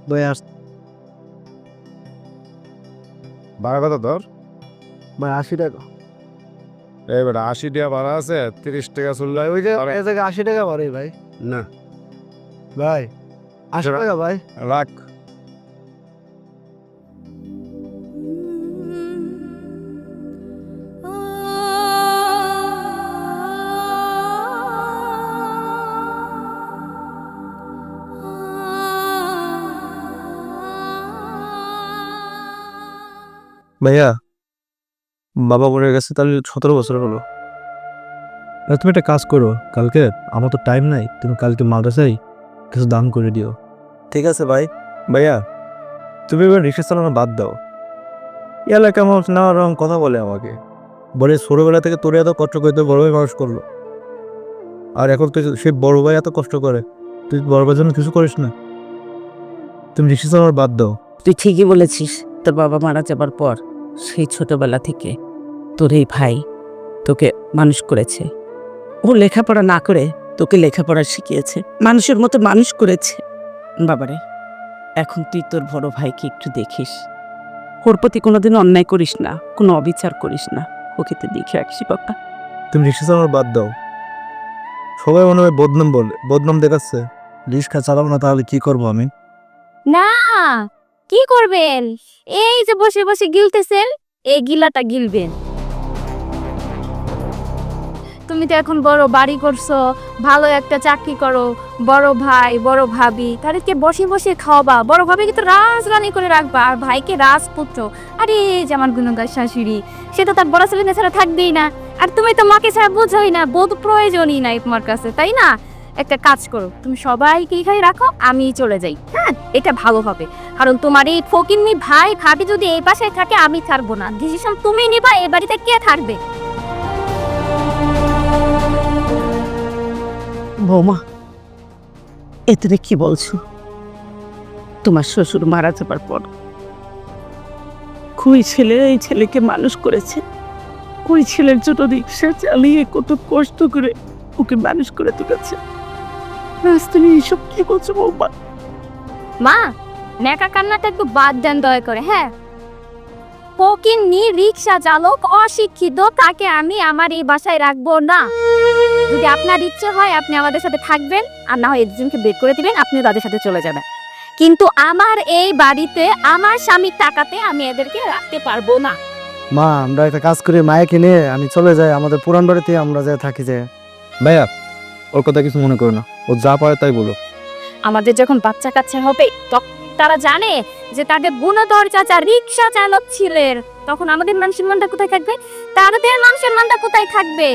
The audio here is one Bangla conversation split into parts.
লয়ে আস। ভাড়া কত তোর? ভাই 80 টাকা। এই বেটা 80 টাকা ভাড়া আছে, 30 টাকা চললে ভাই ওই যে এই জায়গায় 80 টাকা ভাড়াই ভাই। না ভাই 80 টাকা ভাই। রাখ। ভাইয়া, বাবা মরে গেছে তাহলে 17 বছর হলো। তুমি একটা কাজ করো, কালকে আমার তো টাইম নাই, তুমি কালকে মাদ্রাসায় কিছু দান করে দিও। ঠিক আছে ভাই। ভাইয়া, তুমি এবার রিক্সা চালানো বাদ দাও। এই এলাকায় মানুষ নানা রকম কথা বলে আমাকে, বলে ছোটবেলা থেকে তোরে এত কষ্ট করতে বড় ভাই মানুষ করলো, আর এখন তুই সে বড় ভাই এত কষ্ট করে, তুই বড় ভাইয়ের জন্য কিছু করিস না। তুমি রিক্সা চালানো বাদ দাও। তুই ঠিকই বলেছিস, তোর বাবা মারা যাবার পর সেই ছোটবেলা থেকে তোর এই ভাই তোকে মানুষ করেছে। ও লেখাপড়া না করে তোকে লেখাপড়া শিখিয়েছে, মানুষের মতো মানুষ করেছে। বাবারে, এখন তুই তোর বড় ভাইকে একটু দেখিস, ওর প্রতি কোনোদিন অন্যায় করিস না, কোনো অবিচার করিস না, ওকে তো দেখে রাখিস বাবা। তুমি রিক্সা চালানো বাদ দাও। সবাই মনে হয় বদনাম বলে, বদনাম দেখাচ্ছে। রিক্সা চালাবো না তাহলে কি করবো আমি? না, কি করবেন? এই যে বসে বসে গিলতেছেন, এই গিলাটা গিলবেন। তুমি তো এখন বড় বাড়ি করছো, ভালো একটা চাকরি করো, বড় ভাই বড় ভাবি তাদেরকে বসে বসে খাওয়াবা, বড় ভাবিকে তো রাজরানী করে রাখবা, আর ভাইকে রাজপুত্র। আরে এই যে আমার গুণগার শাশুড়ি, সে তো তার বড় ছেলে ছাড়া থাকবেই না। আর তুমি তো মাকে ছাড়া বোঝোই না, বোধ প্রয়োজনই নাই তোমার কাছে, তাই না? একটা কাজ করো, তুমি সবাইকে এখানে রাখো, আমি চলে যাই। হ্যাঁ, এটা ভালো হবে, কারণ তোমার এই ফকিন্নি ভাই ভাবি যদি এই বাসায় থাকে, আমি থাকবো না। ডিসিশন তুমি নিবা, এই বাড়িতে কে থাকবে? বৌমা, এতে কি বলছো? তোমার শ্বশুর মারা যাবার পর ওই ছেলে এই ছেলেকে মানুষ করেছে, ওই ছেলের জন্য রিক্সা চালিয়ে কত কষ্ট করে ওকে মানুষ করে তুলেছে। তুমি এইসব কি বলছো বৌমা? মা, নেকা কান্নাটা একটু বাদ দেন দয়া করে। হ্যাঁ, ফকিন্নি রিক্সা চালক অশিক্ষিত, তাকে আমি আমার এই বাসায় রাখবো না। যদি আপনার ইচ্ছে হয় আপনি আমাদের সাথে থাকবেন, আর না হয় একজনকে বের করে দিবেন, আপনি তাদের সাথে চলে যাবেন। কিন্তু আমার এই বাড়িতে আমার স্বামীর টাকাতে আমি এদেরকে রাখতে পারবো না। মা আমরা একটা কাজ করি, মায়ে কিনে আমি চলে যাই আমাদের পুরান বাড়িতে, আমরা যাই থাকি যে। ভাইয়া, ওর কথা কিছু মনে করো না, ও যা পারে তাই বলো। আমাদের যখন বাচ্চা কাচ্চা হবে, তখন তারা জানে যে তাদের গুণধর চাচা রিক্সা চালক ছিলেন, তখন আমাদের মান সম্মানটা কোথায় থাকবে? তাদের মান সম্মানটা কোথায় থাকবে?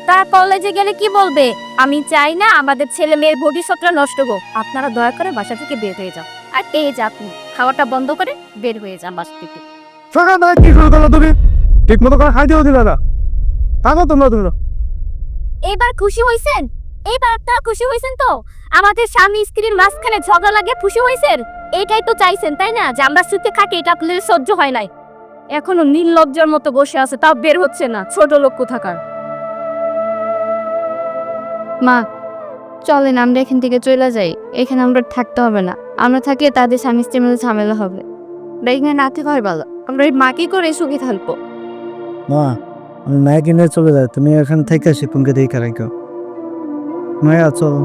তারা কলেজে গেলে কি বলবে? আমি চাই না আমাদের ছেলে মেয়ের ভবিষ্যৎটা নষ্ট হোক, আপনারা দয়া করে বাসা থেকে বের হয়ে যান। আর এই যে আপনি খাওয়াটা বন্ধ করে বের হয়ে যান বাসা থেকে। সকালবেলা কি করে দিলা তুমি? ঠিক মতো করে খাইতেও দিলা না। তাও তোমরা তোমরা এবার খুশি হয়েছেন? এবার তো খুশি হয়েছেন তো? আমাদের স্বামী স্ত্রীর মাঝখানে ঝগড়া লাগে খুশি হয়েছেন? এটাই তো চাইছেন, তাই না? যে আমরা সুখে থাকি, এটা আপনাদের সহ্য হয় নাই। এখনো নির্লজ্জার মতো বসে আছে, তাও বের হচ্ছে না, ছোট লোক কোথাকার। মা, চলেন আমরা এখান থেকে চলে যাই, এখানে আমরা থাকতে হবে না। আমরা থাকলে তাদের স্বামী স্ত্রীর মধ্যে ঝামেলা হবে। এখানে না থেকে হয় ভালো, আমরা এই মাকে করে সুখে থাকবো। মা আমি মায়ে কিনে চলে যাই, তুমি এখানে থেকে শিপুনকে দেখে রাখো। মায়া চলো।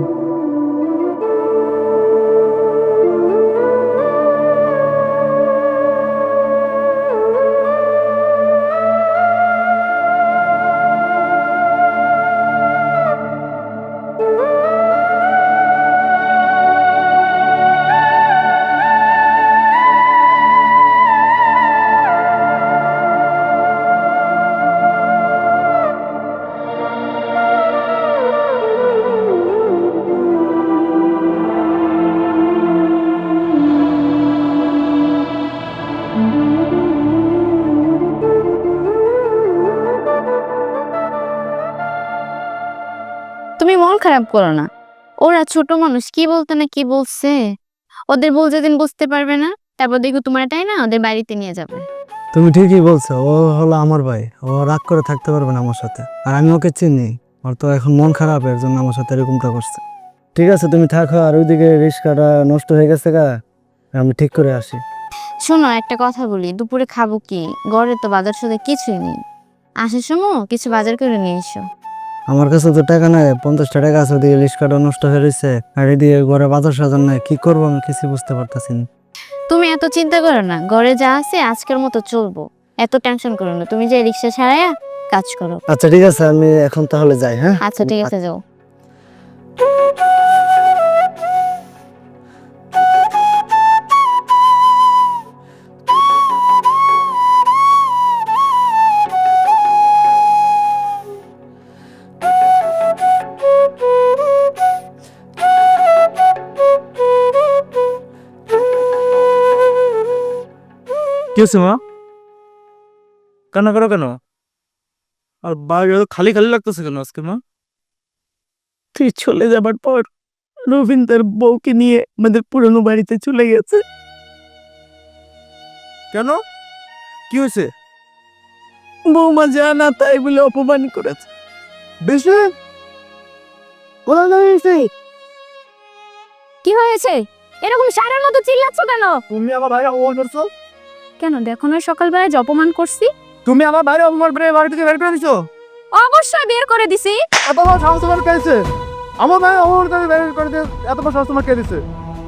তুমি মন খারাপ করো না, ওরা ছোট মানুষ, কি বলতে না কি বলছে, ওদের ভুল যেদিন বুঝতে পারবে না, তারপর দেখো তোমার এটাই না ওদের বাড়িতে নিয়ে যাবে। তুমি ঠিকই বলছো, ও হলো আমার ভাই, ও রাগ করে থাকতে পারবে না আমার সাথে, আর আমি ওকে চিনি, ওর তো এখন মন খারাপ, এর জন্য আমার সাথে এরকমটা করছে। ঠিক আছে তুমি থাকো, আর ওইদিকে রিক্সাটা নষ্ট হয়ে গেছে গা, আমি ঠিক করে আসি। শোনো একটা কথা বলি, দুপুরে খাবো কি? ঘরে তো বাজার সাথে কিছুই নেই। আসার সময় কিছু বাজার করে নিয়ে এসো। আমার কাছে তো টাকা নাই, 50টা টাকা আছে, দিয়ে ইলিশ কাটা নষ্ট হয়ে রয়েছে, আর এদিকে ঘরে বাজার সাজার নাই, কি করবো আমি কিছু বুঝতে পারতেছি না। তুমি এত চিন্তা করো না, ঘরে যা আছে আজকের মতো চলবো, এত টেনশন করো না। তুমি যে রিক্সা ছাড়াইয়া কাজ করো। আচ্ছা ঠিক আছে, আমি এখন তাহলে যাই। হ্যাঁ আচ্ছা ঠিক আছে, যাও। কি হচ্ছে মা? কান্না করো কেন? আর বাড়ি খালি খালি লাগতেছে কেন আজকে মা? তুই চলে যাবার পর রবিন তার বউকে নিয়ে আমাদের পুরনো বাড়িতে চলে গেছে। কেন? কি হয়েছে? বৌমা জানা তাই বলে অপমান করেছে। বেশি কি হয়েছে? এরকম সারের মতো চিল্লাচ্ছ কেন? তুমি আমার ভাইরা অপমান করছো? কেন দেখো না সকালবেলায় যে অপমান করছি? তুমি আমার ভাইরা অপমান করে বাড়ি থেকে বের করে দিছো? অবশ্যই বের করে দিছি। এত বড় সাহস তোমার পেয়েছে? আমার ভাই অপমান করে বের করে দিয়ে এত বড় সাহস তোমার কে দিছে?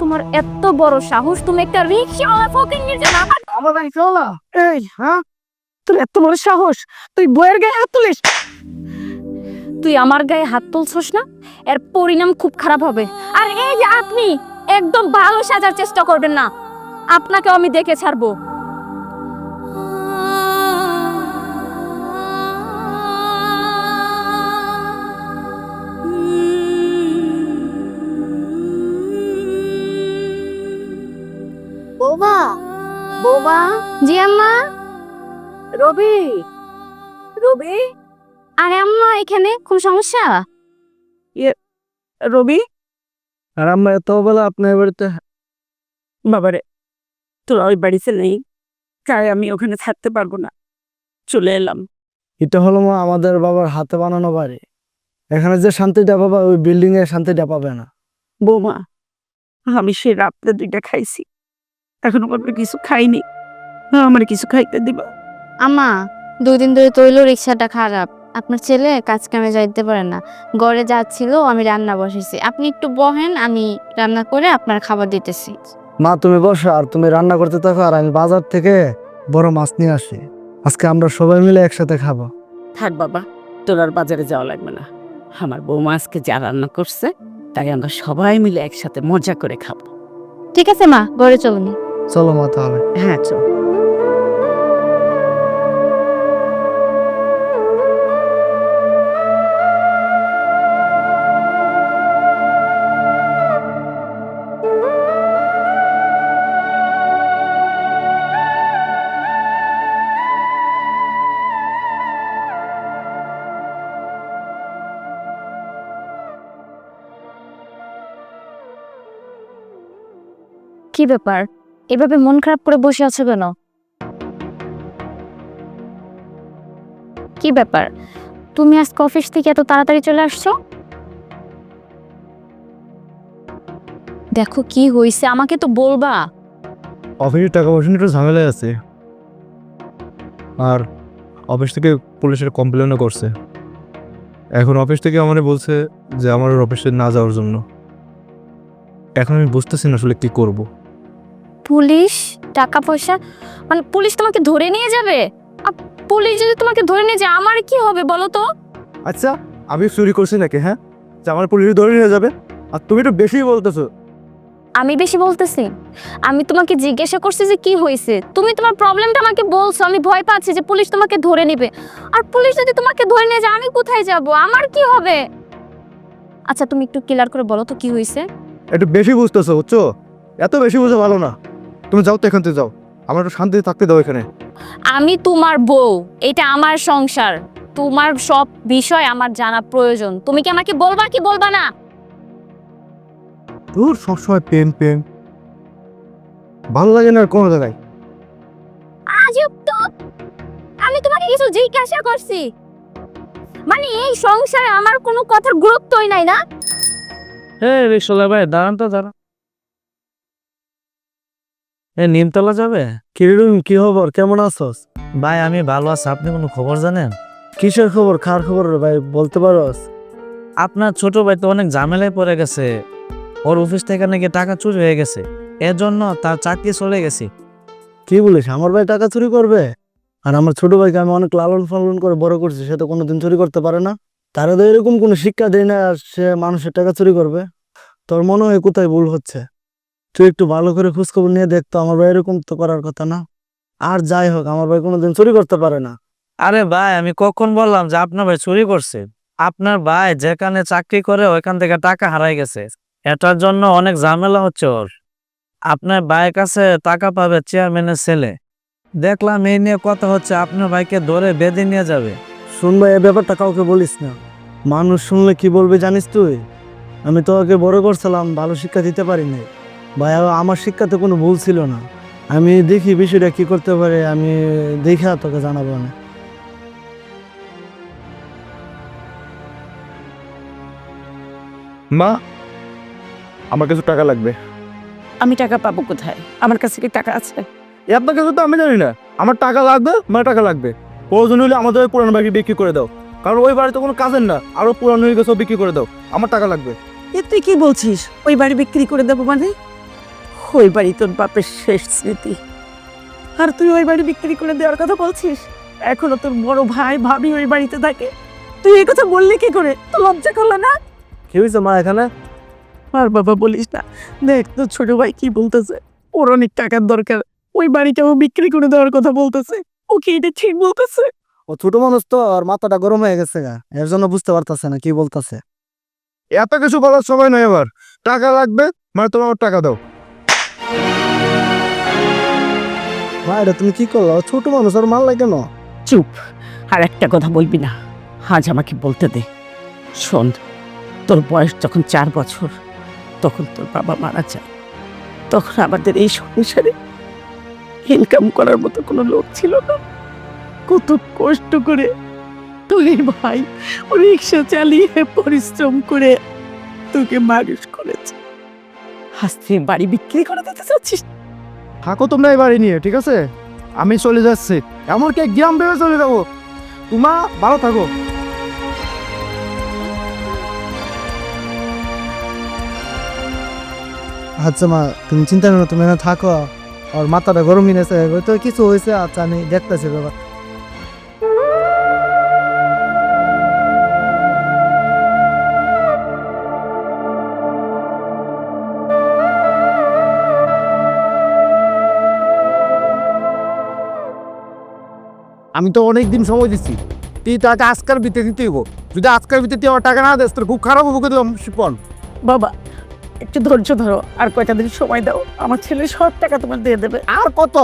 তোমার এত বড় সাহস, তুমি একটা রিকশাওয়ালা ফকিন্নির জন্য আমার ভাই চলা। এই হ্যাঁ, তোর এত বড় সাহস, তুই বইয়ের গায়ে হাত তুলিস? তুই আমার গায়ে হাত তুলছস না, এর পরিণাম খুব খারাপ হবে। আর এই যে আপনি একদম ভালো সাজার চেষ্টা করবেন না, আপনাকে আমি দেখে ছাড়বো। বৌমা, বৌমা, জি আম্মা। রবি, রবি, আরে আম্মা এখানে কোন সমস্যা? রবি। আর আমরা এত বেলা আপনার বাড়িতে? বাবারে, তোরা ওই বাড়িতে নেই, তাই আমি ওখানে থাকতে পারবো না, চলে এলাম। এটা হলো মা আমাদের বাবার হাতে বানানো বাড়ি। এখানে যে শান্তিটা পাবা ওই বিল্ডিং এ শান্তিটা পাবে না। বৌমা, আমি সে রাত্রে 2টা খাইছি, এখনো পর্যন্ত কিছু খাইনি, আমার কিছু খাইতে দিবা? আম্মা 2 দিন ধরে তৈল রিক্সাটা খারাপ, আপনার ছেলে কাজ কামে যাইতে পারে না। ঘরে যাচ্ছিল, আমি রান্না বসেছি, আপনি একটু বহেন, আমি রান্না করে আপনার খাবার দিতেছি। মা তুমি বসো, আর তুমি রান্না করতে থাকো, আর আমি বাজার থেকে বড় মাছ নিয়ে আসি, আজকে আমরা সবাই মিলে একসাথে খাবো। থাক বাবা, তোর আর বাজারে যাওয়া লাগবে না, আমার বৌমা আজকে যা রান্না করছে তাই আমরা সবাই মিলে একসাথে মজা করে খাবো। ঠিক আছে মা, ঘরে চলুন। চলো মা তাহলে। হ্যাঁ চল। কি ব্যাপার, এভাবে মন খারাপ করে বসে আছো কেন? কি ব্যাপার, তুমি আজকে অফিস থেকে এত তাড়াতাড়ি চলে আসছো? দেখো কি হয়েছে, আমাকে তো বলবা। অফিসের টাকা পয়সা নিয়ে একটু ঝামেলায় আছে, আর অফিস থেকে পুলিশের কমপ্লেনও করছে। এখন অফিস থেকে আমারে বলছে যে আমার আর অফিসে না যাওয়ার জন্য। এখন আমি বুঝতেছি না আসলে কি করব। পুলিশ টাকা পয়সা, মানে পুলিশ তোমাকে ধরে নিয়ে যাবে? আর পুলিশ যদি তোমাকে ধরে নিয়ে যায় আমার কি হবে বলো তো? আচ্ছা, আমি চুরি করছি নাকি? হ্যাঁ, যে আমার পুলিশ ধরে নিয়ে যাবে? আর তুমি একটু বেশি বলতেছো। আমি বেশি বলতেছি? আমি তোমাকে জিজ্ঞাসা করছি যে কি হয়েছে, তুমি তোমার প্রবলেমটা আমাকে বলছো, আমি ভয় পাচ্ছি যে পুলিশ তোমাকে ধরে নেবে। আর পুলিশ যদি তোমাকে ধরে নিয়ে যায় আমি কোথায় যাব, আমার কি হবে? আচ্ছা তুমি একটু ক্লিয়ার করে বলো তো কি হয়েছে। একটু বেশি বুঝতেছো, বুঝছো? এত বেশি বুঝে ভালো না। তুমি যাও তো, এখান থেকে যাও, আমার একটু শান্তিতে থাকতে দাও এখানে। আমি তোমার বউ, এটা আমার সংসার, তোমার সব বিষয় আমার জানা প্রয়োজন। তুমি কি আমাকে বলবা কি বলবা না? তোর সবসময় পেন পেন, ভালো লাগে না আর কোনো জায়গায়। আজব তো, আমি তোমাকে কিছু জিজ্ঞাসা করছি, মানে এই সংসারে আমার কোনো কথার গুরুত্বই নাই না? হ্যাঁ রিক্সাওয়ালা ভাই দাঁড়ান তো, দাঁড়ান। নিমতলা যাবে? কিরকম কি খবর, কেমন আছোস? ভাই আমি ভালো আছি, আপনি কোনো খবর জানেন? কিসের খবর, কার খবর রে ভাই, বলতে পারোস? আপনার ছোট ভাই তো অনেক ঝামেলায় পড়ে গেছে, ওর অফিস থেকে নাকি টাকা চুরি হয়ে গেছে, এর জন্য তার চাকরি চলে গেছে। কি বলিস, আমার ভাই টাকা চুরি করবে? আর আমার ছোট ভাইকে আমি অনেক লালন পালন করে বড় করছি, সে তো কোনোদিন চুরি করতে পারে না। তারা তো এরকম কোনো শিক্ষা দেয় না আর সে মানুষের টাকা চুরি করবে। তোর মনে হয় কোথায় ভুল হচ্ছে, তুই একটু ভালো করে খোঁজখবর নিয়ে দেখতো, আমার ভাই এরকম তো করার কথা না। আর যাই হোক, আমার ভাই কোনোদিন চুরি করতে পারে না। আরে ভাই আমি কখন বললাম যে আপনার ভাই চুরি করছে? আপনার ভাই যেখানে চাকরি করে ওইখান থেকে টাকা হারাই গেছে, এটার জন্য অনেক ঝামেলা হচ্ছে ওর। আপনার ভাইয়ের কাছে টাকা পাবে চেয়ারম্যানের ছেলে, দেখলাম এই নিয়ে কথা হচ্ছে, আপনার ভাইকে ধরে বেঁধে নিয়ে যাবে। শুন ভাই, এই ব্যাপারটা কাউকে বলিস না, মানুষ শুনলে কি বলবে জানিস তুই? আমি তোকে বড় করছিলাম, ভালো শিক্ষা দিতে পারি নাই ভাই, আমার শিক্ষাতে কোনো ভুল ছিল না। আমি দেখি বিষয়টা কি করতে পারে, আমি দেখে তোকে জানাবো না। মা, আমার কিছু টাকা লাগবে। আমি টাকা পাবো কোথায়? আমার কাছে কি টাকা আছে? আপনার কাছে তো আমি জানি না, আমার টাকা লাগবে, মানে টাকা লাগবে। প্রয়োজন হলে আমাদের ওই পুরানো বাড়ি বিক্রি করে দাও, কারণ ওই বাড়িতে কোনো কাজের না, আরো পুরানো হয়ে গেছে, বিক্রি করে দাও, আমার টাকা লাগবে। এ তুই কি বলছিস? ওই বাড়ি বিক্রি করে দেবো মানে? ওই বাড়ি তোর বাপের শেষ স্মৃতি, আর তুই ওই বাড়ি বিক্রি করে দেওয়ার কথা বলছিস? এখনো তোর বড় ভাই ভাবি ওই বাড়িতে থাকে, তুই এই কথা বললি কি করে? তো লজ্জা করলো না? কি হয়েছে মা এখানে? আর বাবা বলিস না, দেখ তোর ছোট ভাই কি বলতেছে, ওর অনেক টাকার দরকার, ওই বাড়িটা ও বিক্রি করে দেওয়ার কথা বলতেছে। ও কি এটা ঠিক বলতেছে? ও ছোট মানুষ তো, আর মাথাটা গরম হয়ে গেছে গা, এর জন্য বুঝতে পারতাছে না কি বলতাছে। এত কিছু বলার সময় নয়, এবার টাকা লাগবে, মানে তোমার আমার টাকা দাও। মা এটা তুমি কি করলো? ও ছোট মানুষ, আর মারলাই কেন? চুপ, আর একটা কথা বলবি না, আজ আমাকে বলতে দে। শোন, তোর বয়স যখন 4 বছর, তখন তোর বাবা মারা যায়। তখন আমাদের এই সংসারে ইনকাম করার মতো কোনো লোক ছিল না। কত কষ্ট করে তোর এই ভাই রিক্সা চালিয়ে পরিশ্রম করে তোকে মানুষ করেছে, আজ তুই বাড়ি বিক্রি করে দিতে চাচ্ছিস? থাকো তোমরা এই বাড়ি নিয়ে, ঠিক আছে? আমি চলে যাচ্ছি, এমনকি গ্রাম ভেবে চলে যাবো। তোমা ভালো থাকো। আচ্ছা মা, তুমি চিন্তা করো না, তুমি এখানে থাকো, আর মাথাটা গরম হয়েছে, হয়তো কিছু হয়েছে। আচ্ছা আমি দেখতেছি ব্যাপার। আমি তো অনেক দিন সময় দিচ্ছি, তুই টাকা আজকের ভিতরে দিতে হইব। যদি আজকের ভিতরে তুই আমার টাকা না দিস, তোর খুব খারাপ হবে কিন্তু শিপন। বাবা একটু ধৈর্য ধরো, আর কয়টা দিন সময় দাও, আমার ছেলে সব টাকা তোমার দিয়ে দেবে। আর কত?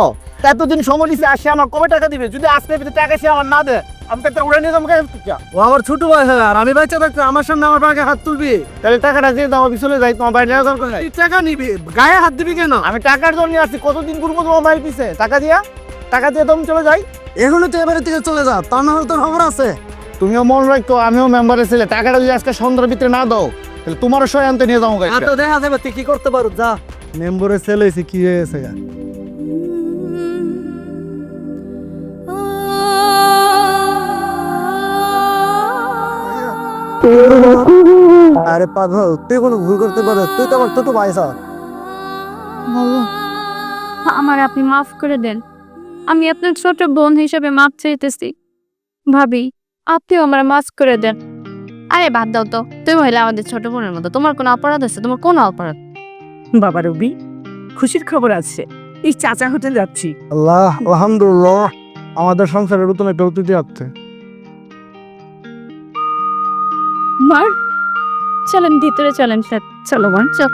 এতদিন সময় দিচ্ছে, আসে আমার কবে টাকা দিবে? যদি আজকের ভিতরে টাকা সে আমার না দেয়, আমি তো উড়ে নিয়ে যাবো। ও আমার ছোট ভাই, হ্যাঁ, আর আমি বাচ্চা থাকতে আমার সামনে আমার বাবাকে হাত তুলবি? তাহলে টাকাটা দিয়ে দাও, আমি চলে যাই, তোমার বাড়ি নেওয়া দরকার নাই। তুই টাকা নিবি, গায়ে হাত দিবি কেন? আমি টাকার জন্য আসছি, কতদিন ঘুরবো তোমার বাড়ির পিছে? টাকা দিয়ে তো আমি চলে যাই। এখনো তো এবারে থেকে চলে যা, তা না হলে তোর খবর আছে। তুমিও মন রাখতো, আমিও মেম্বারের ছেলে, টাকাটা যদি আজকে সন্ধ্যার ভিতরে না দাও, তাহলে তোমারও সয় আনতে নিয়ে যাবো। তো দেখা যাবে তুই কি করতে পারো, যা। মেম্বরের ছেলে হয়েছে, কি হয়ে গেছে গা? আরে পাগল, তুই কোনো ভুল করতে পারো? তুই তো আমার ছোট ভাই স্যার। আমার আপনি মাফ করে দেন, আমি আপনার ছোট বোন হিসেবে মাপ চাইতেছি। ভাবি, আপনিও আমার মাফ করে দেন। আরে বাদ দাও তো, তুমি হইলে আমাদের ছোট বোনের মতো, তোমার কোনো অপরাধ আছে? তোমার কোনো অপরাধ? বাবা রবি, খুশির খবর আছে, এই চাচা হোটেল যাচ্ছি। আল্লাহ, আলহামদুলিল্লাহ, আমাদের সংসারের নতুন একটা অতিথি আসছে। মার, চলেন ভিতরে চলেন, চলো মা। চল।